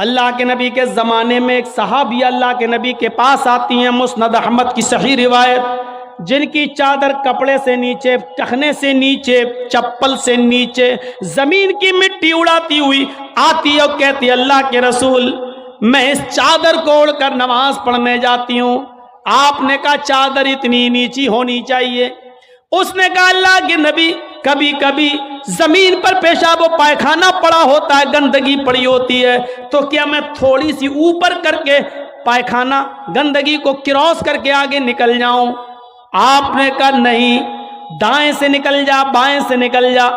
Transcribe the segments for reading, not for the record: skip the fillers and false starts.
اللہ کے نبی کے زمانے میں ایک صحابی اللہ کے نبی کے پاس آتی ہیں، مسند احمد کی صحیح روایت، جن کی چادر کپڑے سے نیچے، ٹخنے سے نیچے، چپل سے نیچے زمین کی مٹی اڑاتی ہوئی آتی اور کہتی اللہ کے رسول میں اس چادر کو اوڑھ کر نماز پڑھنے جاتی ہوں۔ آپ نے کہا چادر اتنی نیچی ہونی چاہیے۔ اس نے کہا اللہ کے نبی کبھی کبھی زمین پر پیشاب و پائخانہ پڑا ہوتا ہے، گندگی پڑی ہوتی ہے، تو کیا میں تھوڑی سی اوپر کر کے پائخانہ گندگی کو کراس کر کے آگے نکل جاؤں؟ آپ نے کہا نہیں، دائیں سے نکل جا، بائیں سے نکل جا۔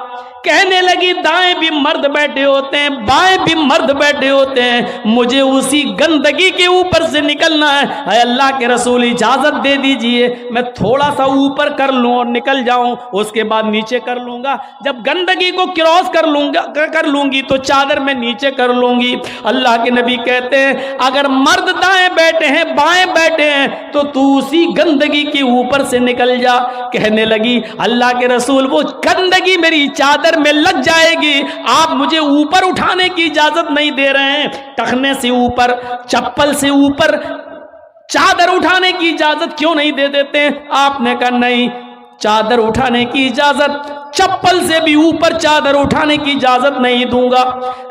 کہنے لگی دائیں بھی مرد بیٹھے ہوتے ہیں، بائیں بھی مرد بیٹھے ہوتے ہیں، مجھے اسی گندگی کے اوپر سے نکلنا ہے۔ اے اللہ کے رسول اجازت دے دیجئے، میں تھوڑا سا اوپر کر لوں اور نکل جاؤں، اس کے بعد نیچے کر لوں گا، جب گندگی کو کراس کر لوں گی تو چادر میں نیچے کر لوں گی۔ اللہ کے نبی کہتے ہیں اگر مرد دائیں بیٹھے ہیں، بائیں بیٹھے ہیں، تو تو اسی گندگی کے اوپر سے نکل جا۔ کہنے لگی اللہ کے رسول وہ گندگی میری چادر میں لگ جائے گی، آپ مجھے اوپر اٹھانے کی اجازت نہیں دے رہے ہیں، ٹخنے سے اوپر، چپل سے اوپر چادر اٹھانے کی اجازت کیوں نہیں دے دیتے ہیں؟ آپ نے کہا نہیں، چادر اٹھانے کی اجازت، چپل سے بھی اوپر چادر اٹھانے کی اجازت نہیں دوں گا۔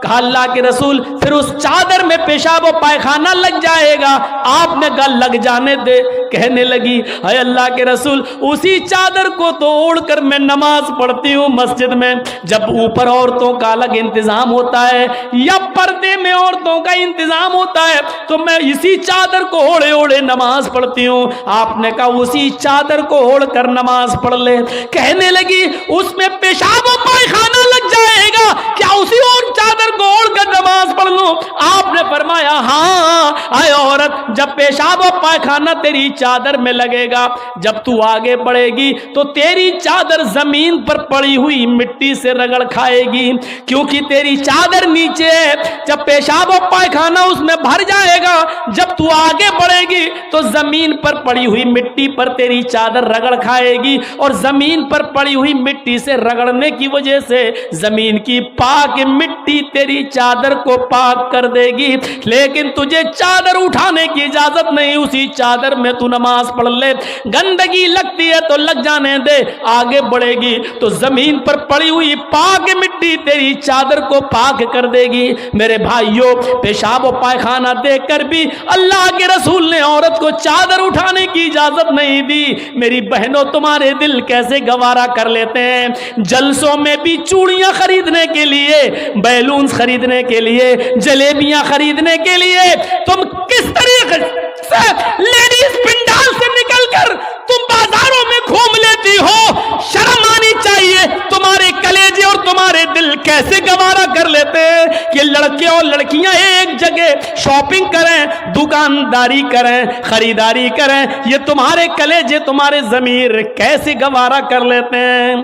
کہا اللہ کے رسول پھر اس چادر میں پیشاب و پائخانہ لگ جائے گا۔ آپ نے کہا لگ جانے دے۔ کہنے لگی اے اللہ کے رسول اسی چادر کو تو اوڑھ کر میں نماز پڑھتی ہوں مسجد میں، جب اوپر عورتوں کا الگ انتظام ہوتا ہے یا پردے میں عورتوں کا انتظام ہوتا ہے تو میں اسی چادر کو اوڑھے اوڑھے نماز پڑھتی ہوں۔ آپ نے کہا اسی چادر کو اوڑھ کر نماز پڑھ لے۔ کہنے لگی اس میں پیشاب و پائخانہ لگ جائے گا، کیا اسی اور چادر کو اوڑھ کر نماز پڑھ لوں؟ آپ نے فرمایا ہاں اے عورت، جب پیشاب و پائخانہ تیری چادر میں لگے گا، جب تو آگے بڑھے گی تو تیری چادر زمین پر پڑی ہوئی مٹی سے رگڑ کھائے گی، کیونکہ تیری چادر نیچے ہے۔ جب پیشاب و پائخانہ اس میں بھر جائے گا، جب تو آگے بڑھے گی تو زمین پر پڑی ہوئی مٹی پر تیری چادر رگڑ کھائے گی، اور زمین پر پڑی ہوئی مٹی سے رگڑنے کی وجہ سے زمین کی پاک مٹی تیری چادر کو پاک کر دے گی، لیکن تجھے چادر اٹھانے کی اجازت نہیں، اسی چادر میں تو نماز پڑھ لے۔ گندگی لگتی ہے تو لگ جانے دے، آگے بڑھے گی تو زمین پر پڑی ہوئی پاک مٹی تیری چادر کو پاک کر دے گی۔ میرے بھائیوں پیشاب و پائخانہ دیکھ کر بھی اللہ کے رسول نے عورت کو چادر اٹھانے کی اجازت نہیں دی۔ میری بہنوں تمہارے دل کیسے گوارا کر لیتے ہیں، جلسوں میں بھی چوڑیاں خریدنے کے لیے، بیلونز خریدنے کے لیے، جلیبیاں خریدنے کے لیے تم کس طریقے سے لیڈیز پنڈال سے نکل کر تم بازاروں میں گھوم لیتی ہو؟ شرم آنی چاہیے۔ تمہارے کلیجے اور تمہارے دل کیسے گوارا کر لیتے ہیں کہ لڑکے اور لڑکیاں ایک جگہ شاپنگ کریں، دکانداری کریں، خریداری کریں؟ یہ تمہارے کلیجے، تمہارے ضمیر کیسے گوارا کر لیتے ہیں؟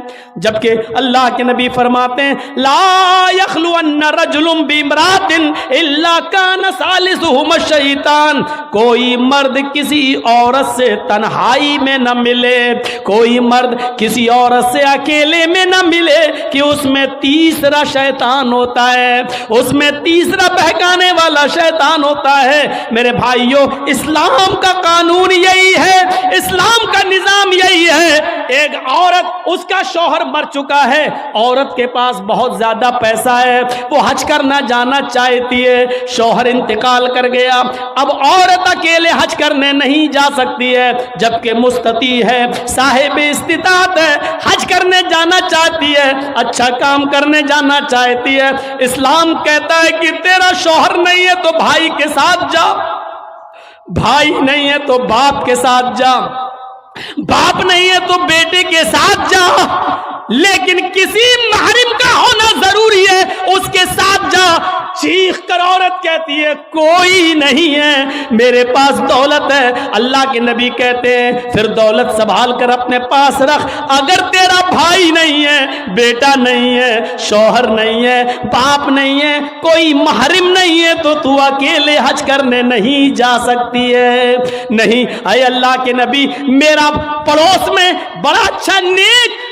جبکہ اللہ کے نبی فرماتے ہیں لا یخلون رجل بامرأۃ الا کان ثالثہما الشیطان، کوئی مرد کسی عورت سے تنہائی میں نہ ملے، کوئی مرد کسی عورت سے اکیلے میں نہ ملے کہ اس میں تیسرا شیطان ہوتا ہے، اس میں تیسرا بہکانے والا شیطان ہوتا ہے۔ میرے بھائیوں اسلام کا قانون یہی ہے، اسلام کا نظام یہی ہے۔ ایک عورت، اس کا شوہر مر چکا ہے، عورت کے پاس بہت زیادہ پیسہ ہے، وہ حج کرنا جانا چاہتی ہے، شوہر انتقال کر گیا، اب عورت اکیلے حج کرنے نہیں جا سکتی ہے، جبکہ مستطیع ہے، صاحب استطاعت ہے، حج کرنے جانا چاہتی ہے، اچھا کام کرنے جانا چاہتی ہے۔ اسلام کہتا ہے کہ تیرا شوہر نہیں ہے تو بھائی کے ساتھ جا، بھائی نہیں ہے تو باپ کے ساتھ جا، باپ نہیں ہے تو بیٹے کے ساتھ جا، لیکن کسی محرم کا ہونا ضروری ہے، اس کے ساتھ جا۔ چیخ کر عورت کہتی ہے کوئی نہیں ہے، میرے پاس دولت ہے۔ اللہ کے نبی کہتے ہیں پھر دولت سنبھال کر اپنے پاس رکھ، اگر تیرا بھائی نہیں ہے، بیٹا نہیں ہے، شوہر نہیں ہے، باپ نہیں ہے، کوئی محرم نہیں ہے تو تو اکیلے حج کرنے نہیں جا سکتی ہے۔ نہیں، اے اللہ کے نبی، میرا پڑوس میں بڑا اچھا نیک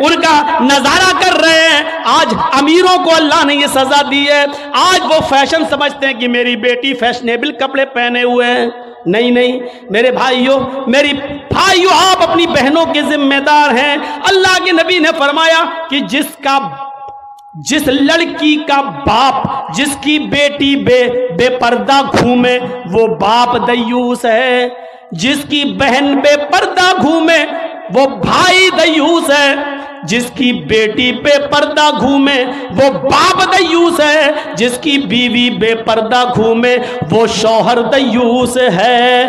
ان کا نظارہ کر رہے ہیں. آج امیروں کو اللہ نے یہ سزا دی ہے, آج وہ فیشن سمجھتے ہیں کہ میری بیٹی فیشنیبل کپڑے پہنے ہوئے ہیں. نہیں نہیں میرے بھائیوں, میری بھائیوں, آپ اپنی بہنوں کے ذمہ دار ہیں. اللہ کے نبی نے فرمایا کہ جس لڑکی کا باپ جس کی بیٹی بے پردہ گھومے وہ باپ دیوس ہے, جس کی بہن بے پردہ گھومے وہ بھائی دیوس ہے, جس کی بیٹی بے پردہ گھومے وہ باپ دیوس ہے, جس کی بیوی بے پردہ گھومے وہ شوہر دیوس ہے.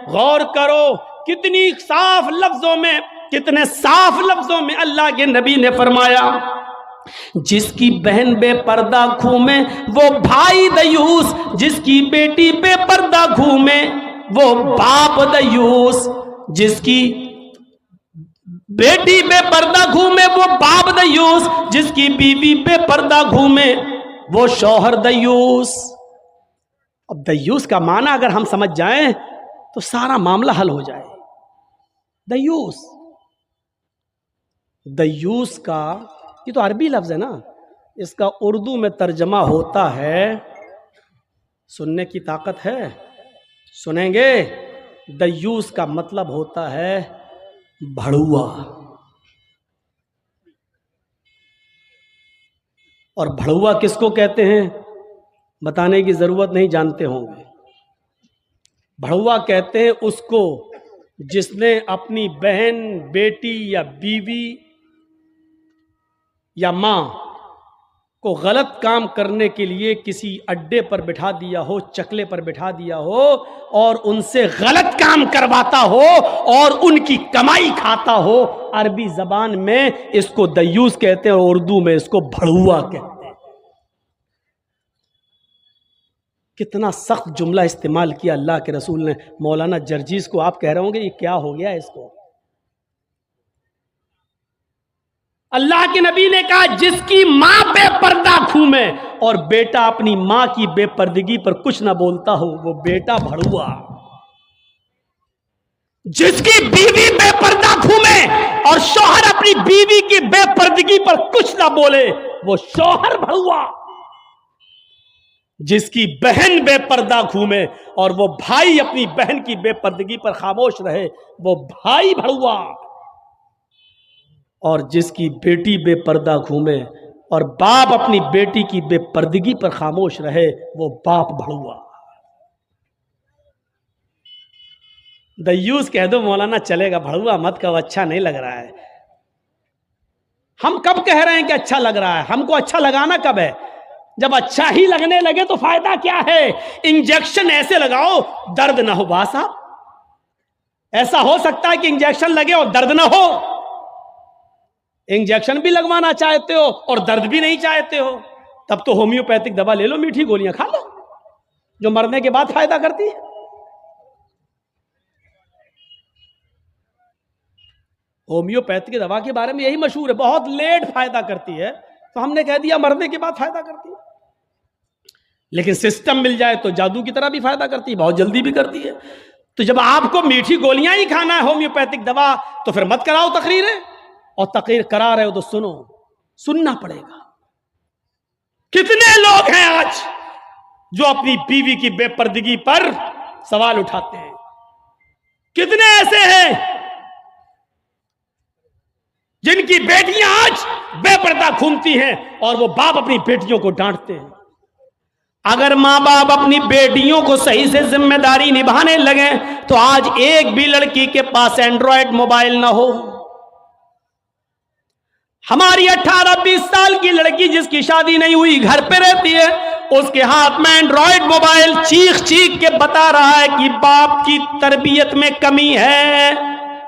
غور کرو کتنی صاف لفظوں میں, کتنے صاف لفظوں میں اللہ کے نبی نے فرمایا جس کی بہن بے پردہ گھومے وہ بھائی دیوس, جس کی بیٹی بے پردہ گھومے وہ باپ دیوس, جس کی بیٹی بے پردہ گھومے وہ باپ دیوس, جس کی بیوی بے پردہ گھومے وہ شوہر دیوس. اب دیوس کا معنی اگر ہم سمجھ جائیں تو سارا معاملہ حل ہو جائے. دیوس کا یہ تو عربی لفظ ہے نا, اس کا اردو میں ترجمہ ہوتا ہے, سننے کی طاقت ہے, سنیں گے. دیوس کا مطلب ہوتا ہے بھڑوا, اور بھڑوا کس کو کہتے ہیں بتانے کی ضرورت نہیں, جانتے ہوں گے. بھڑوا کہتے ہیں اس کو جس نے اپنی بہن, بیٹی یا بیوی یا ماں کو غلط کام کرنے کے لیے کسی اڈے پر بٹھا دیا ہو, چکلے پر بٹھا دیا ہو, اور ان سے غلط کام کرواتا ہو اور ان کی کمائی کھاتا ہو. عربی زبان میں اس کو دیوس کہتے ہیں اور اردو میں اس کو بھڑوا کہتے ہیں. کتنا سخت جملہ استعمال کیا اللہ کے رسول نے. مولانا جرجیز کو آپ کہہ رہے ہوں گے یہ کیا ہو گیا اس کو. اللہ کے نبی نے کہا جس کی ماں بے پردہ گھومے اور بیٹا اپنی ماں کی بے پردگی پر کچھ نہ بولتا ہو وہ بیٹا بھڑوا. جس کی بیوی بے پردہ گھومے اور شوہر اپنی بیوی کی بے پردگی پر کچھ نہ بولے وہ شوہر بھڑوا. جس کی بہن بے پردہ گھومے اور وہ بھائی اپنی بہن کی بے پردگی پر خاموش رہے وہ بھائی بھڑوا. اور جس کی بیٹی بے پردہ گھومے اور باپ اپنی بیٹی کی بے پردگی پر خاموش رہے وہ باپ بھڑوا. دیوس کہہ دو مولانا چلے گا, بھڑوا مت کہو, اچھا نہیں لگ رہا ہے. ہم کب کہہ رہے ہیں کہ اچھا لگ رہا ہے؟ ہم کو اچھا لگانا کب ہے؟ جب اچھا ہی لگنے لگے تو فائدہ کیا ہے؟ انجیکشن ایسے لگاؤ درد نہ ہو. با صاحب ایسا ہو سکتا ہے کہ انجیکشن لگے اور درد نہ ہو؟ انجیکشن بھی لگوانا چاہتے ہو اور درد بھی نہیں چاہتے ہو, تب تو ہومیوپیتھک دوا لے لو, میٹھی گولیاں کھا لو جو مرنے کے بعد فائدہ کرتی ہے. ہومیوپیتھک دوا کے بارے میں یہی مشہور ہے, بہت لیٹ فائدہ کرتی ہے, تو ہم نے کہہ دیا مرنے کے بعد فائدہ کرتی ہے. لیکن سسٹم مل جائے تو جادو کی طرح بھی فائدہ کرتی ہے, بہت جلدی بھی کرتی ہے. تو جب آپ کو میٹھی گولیاں ہی کھانا ہے ہومیوپیتھک دوا تو پھر مت کراؤ تقریریں, اور تقریر کرا رہے ہو تو سنو, سننا پڑے گا. کتنے لوگ ہیں آج جو اپنی بیوی کی بے پردگی پر سوال اٹھاتے ہیں؟ کتنے ایسے ہیں جن کی بیٹیاں آج بے پردہ گھومتی ہیں اور وہ باپ اپنی بیٹیوں کو ڈانٹتے ہیں؟ اگر ماں باپ اپنی بیٹیوں کو صحیح سے ذمہ داری نبھانے لگیں تو آج ایک بھی لڑکی کے پاس اینڈرائڈ موبائل نہ ہو. ہماری 18-20 سال کی لڑکی جس کی شادی نہیں ہوئی گھر پہ رہتی ہے, اس کے ہاتھ میں اینڈرائڈ موبائل, چیخ چیخ کے بتا رہا ہے کہ باپ کی تربیت میں کمی ہے,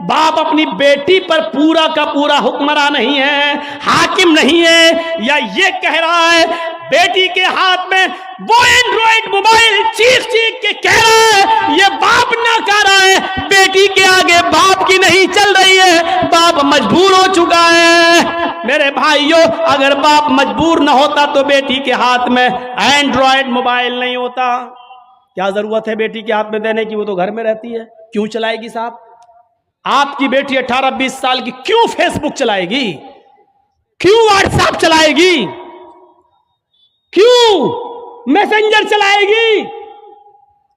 باپ اپنی بیٹی پر پورا کا پورا حکمراں نہیں ہے, حاکم نہیں ہے, یا یہ کہہ رہا ہے بیٹی کے ہاتھ میں وہ اینڈرائڈ موبائل چیخ چیخ کے کہہ رہا ہے یہ باپ نہ کہہ رہا ہے, بیٹی کے آگے باپ کی نہیں چل رہی ہے, باپ مجبور ہو چکا ہے. میرے بھائیوں اگر باپ مجبور نہ ہوتا تو بیٹی کے ہاتھ میں اینڈرائڈ موبائل نہیں ہوتا. کیا ضرورت ہے بیٹی کے ہاتھ میں دینے کی, وہ تو گھر میں رہتی ہے, کیوں چلائے گی صاحب؟ آپ کی بیٹی 18-20 سال کی کیوں فیس بک چلائے گی؟ کیوں واٹس ایپ چلائے گی؟ کیوں میسنجر چلائے گی؟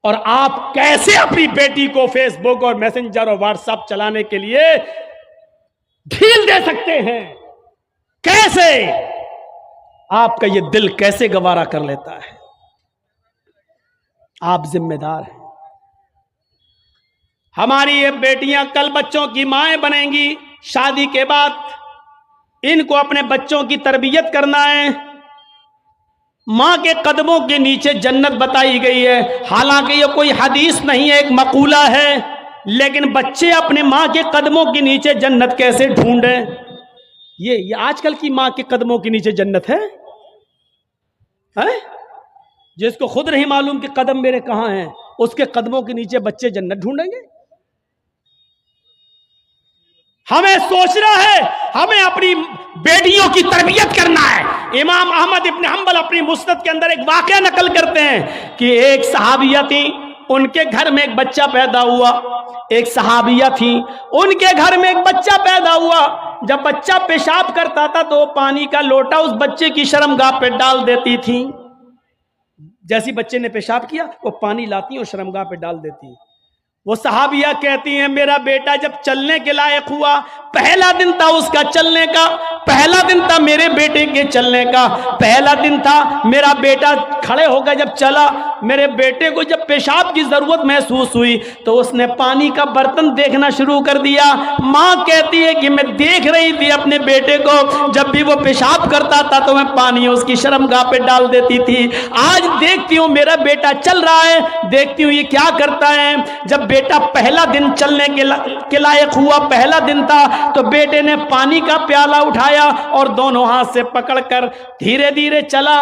اور آپ کیسے اپنی بیٹی کو فیس بک اور میسنجر اور واٹس ایپ چلانے کے لیے ڈھیل دے سکتے ہیں؟ کیسے؟ آپ کا یہ دل کیسے گوارا کر لیتا ہے؟ آپ ذمہ دار ہیں۔ ہماری یہ بیٹیاں کل بچوں کی مائیں بنیں گی، شادی کے بعد ان کو اپنے بچوں کی تربیت کرنا ہے۔ ماں کے قدموں کے نیچے جنت بتائی گئی ہے، حالانکہ یہ کوئی حدیث نہیں ہے، ایک مقولہ ہے، لیکن بچے اپنے ماں کے قدموں کے نیچے جنت کیسے ڈھونڈیں؟ یہ آج کل کی ماں کے قدموں کے نیچے جنت ہے؟ جس کو خود نہیں معلوم کہ قدم میرے کہاں ہیں، اس کے قدموں کے نیچے بچے جنت ڈھونڈیں گے؟ ہمیں سوچنا ہے، ہمیں اپنی بیٹیوں کی تربیت کرنا ہے۔ امام احمد ابن حنبل اپنی مسند کے اندر ایک واقعہ نقل کرتے ہیں کہ ایک صحابیہ تھی، ان کے گھر میں ایک بچہ پیدا ہوا۔ ایک صحابیہ تھی، ان کے گھر میں ایک بچہ پیدا ہوا۔ جب بچہ پیشاب کرتا تھا تو وہ پانی کا لوٹا اس بچے کی شرمگاہ پہ ڈال دیتی تھی۔ جیسی بچے نے پیشاب کیا وہ پانی لاتی اور شرمگاہ پہ ڈال دیتی۔ وہ صحابیہ کہتی ہیں میرا بیٹا جب چلنے کے لائق ہوا، پہلا دن تھا اس کا چلنے کا، پہلا دن تھا میرے بیٹے کے چلنے کا، پہلا دن تھا میرا بیٹا کھڑے ہو گیا، جب چلا میرے بیٹے کو جب پیشاب کی ضرورت محسوس ہوئی تو اس نے پانی کا برتن دیکھنا شروع کر دیا۔ ماں کہتی ہے کہ میں دیکھ رہی تھی اپنے بیٹے کو، جب بھی وہ پیشاب کرتا تھا تو میں پانی اس کی شرمگاہ پہ ڈال دیتی تھی۔ آج دیکھتی ہوں میرا بیٹا چل رہا ہے، دیکھتی ہوں یہ کیا کرتا ہے۔ جب بیٹا پہلا دن چلنے کے لائق ہوا، پہلا دن تھا، تو بیٹے نے پانی کا پیالہ اٹھایا اور دونوں ہاتھ سے پکڑ کر دھیرے دھیرے چلا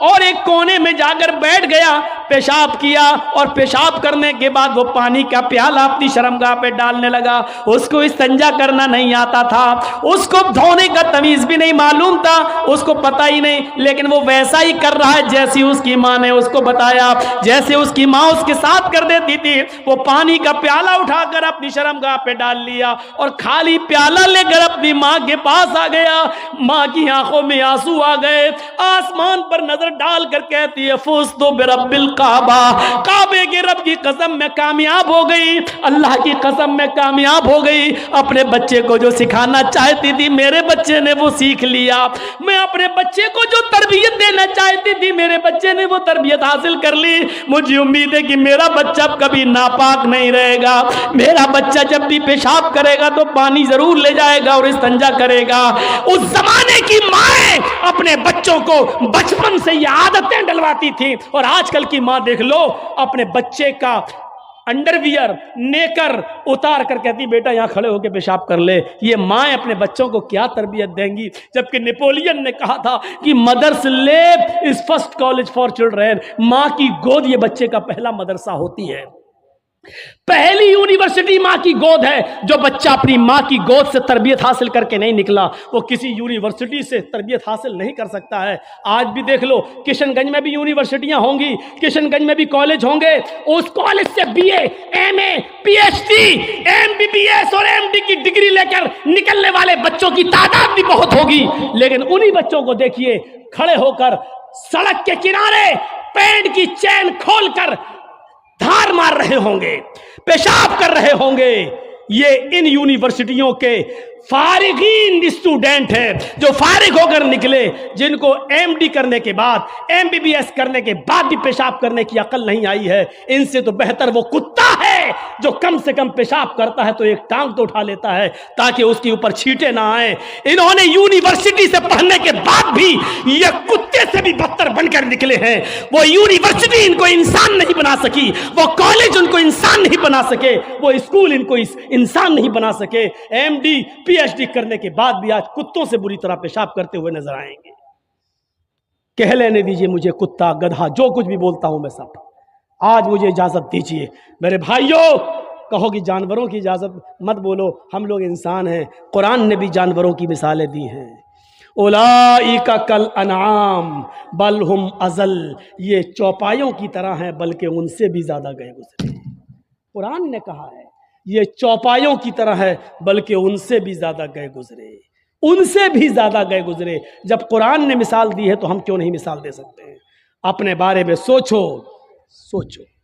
اور ایک کونے میں جا کر بیٹھ گیا، پیشاب کیا اور پیشاب کرنے کے بعد وہ پانی کا پیالہ اپنی شرمگاہ پہ ڈالنے لگا۔ اس کو استنجا کرنا نہیں آتا تھا، اس کو دھونے کا تمیز بھی نہیں معلوم تھا، اس کو پتہ ہی نہیں، لیکن وہ ویسا ہی کر رہا ہے جیسی اس کی ماں نے اس کو بتایا، جیسے اس کی ماں اس کے ساتھ کر دیتی تھی۔ وہ پانی کا پیالہ اٹھا کر اپنی شرمگاہ پہ ڈال لیا اور خالی پیالہ لے کر اپنی ماں کے پاس آ گیا۔ ماں کی آنکھوں میں آنسو آ گئے، آسمان پر نظر ڈال کر کہتی ہے فزت برب الکعبہ، کعبے کے رب کی قسم میں کامیاب ہو گئی، اللہ کی قسم میں کامیاب ہو گئی۔ اپنے بچے کو جو سکھانا چاہتی تھی میرے بچے نے وہ سیکھ لیا، میں اپنے بچے کو جو تربیت دینا چاہتی تھی میرے بچے نے وہ تربیت حاصل کر لی۔ مجھے امید ہے کہ میرا بچہ کبھی ناپاک نہیں رہے گا، میرا بچہ جب بھی پیشاب کرے گا تو پانی ضرور لے جائے گا اور استنجا کرے گا۔ اس زمانے کی مائیں اپنے بچوں کو بچپن سے یہ عادتیں ڈلواتی تھیں، اور آج کل کی ماں دیکھ لو اپنے بچے کا انڈر ویئر نیکر اتار کر کہتی بیٹا یہاں کھڑے ہو کے پیشاب کر لے۔ یہ مائیں اپنے بچوں کو کیا تربیت دیں گی؟ جبکہ نیپولین نے کہا تھا کہ مدرس لیپ از فرسٹ کالج فار چلڈرن، ماں کی گود یہ بچے کا پہلا مدرسہ ہوتی ہے، پہلی یونیورسٹی ماں کی گود ہے۔ جو بچہ اپنی ماں کی گود سے تربیت حاصل کر کے نہیں نکلا وہ کسی یونیورسٹی سے تربیت حاصل نہیں کر سکتا ہے۔ آج بھی دیکھ لو کشن گنج میں بھی یونیورسٹیاں ہوں گی، کشن گنج میں بھی کالج ہوں گے، اس کالج سے B A, M A, P H D, M B B S اور ایم ڈی کی ڈگری لے کر نکلنے والے بچوں کی تعداد بھی بہت ہوگی، لیکن انہی بچوں کو دیکھیے کھڑے ہو کر سڑک کے کنارے پینٹ کی چین کھول کر دھار مار رہے ہوں گے، پیشاب کر رہے ہوں گے۔ یہ ان یونیورسٹیوں کے فارغین اسٹوڈنٹ ہیں جو فارغ ہو کر نکلے، جن کو ایم ڈی کرنے کے بعد، ایم بی بی ایس کرنے کے بعد بھی پیشاب کرنے کی عقل نہیں آئی ہے۔ ان سے تو بہتر وہ کتا ہے جو کم سے کم پیشاب کرتا ہے تو ایک ٹانگ تو اٹھا لیتا ہے تاکہ اس کے اوپر چھینٹے نہ آئیں۔ انہوں نے یونیورسٹی سے پڑھنے کے بعد بھی یہ کتے سے بھی بدتر بن کر نکلے ہیں۔ وہ یونیورسٹی ان کو انسان نہیں بنا سکی، وہ کالج ان کو انسان نہیں بنا سکے، وہ اسکول ان کو انسان نہیں بنا سکے۔ M D P H D کرنے کے بعد بھی آج کتوں سے بری طرح پیشاب کرتے ہوئے نظر آئیں گے۔ کہہ لینے دیجئے مجھے کتا گدھا جو کچھ بھی بولتا ہوں میں سب، آج مجھے اجازت دیجئے میرے بھائیوں، کہو کہ جانوروں کی اجازت مت بولو، ہم لوگ انسان ہیں، قرآن نے بھی جانوروں کی مثالیں دی ہیں۔ اولئک کالانعام بل ہم اضل، یہ چوپایوں کی طرح ہیں بلکہ ان سے بھی زیادہ گئے گزرے۔ قرآن نے کہا ہے یہ چوپایوں کی طرح ہے، بلکہ ان سے بھی زیادہ گئے گزرے، ان سے بھی زیادہ گئے گزرے۔ جب قرآن نے مثال دی ہے تو ہم کیوں نہیں مثال دے سکتے ہیں؟ اپنے بارے میں سوچو، سوچو۔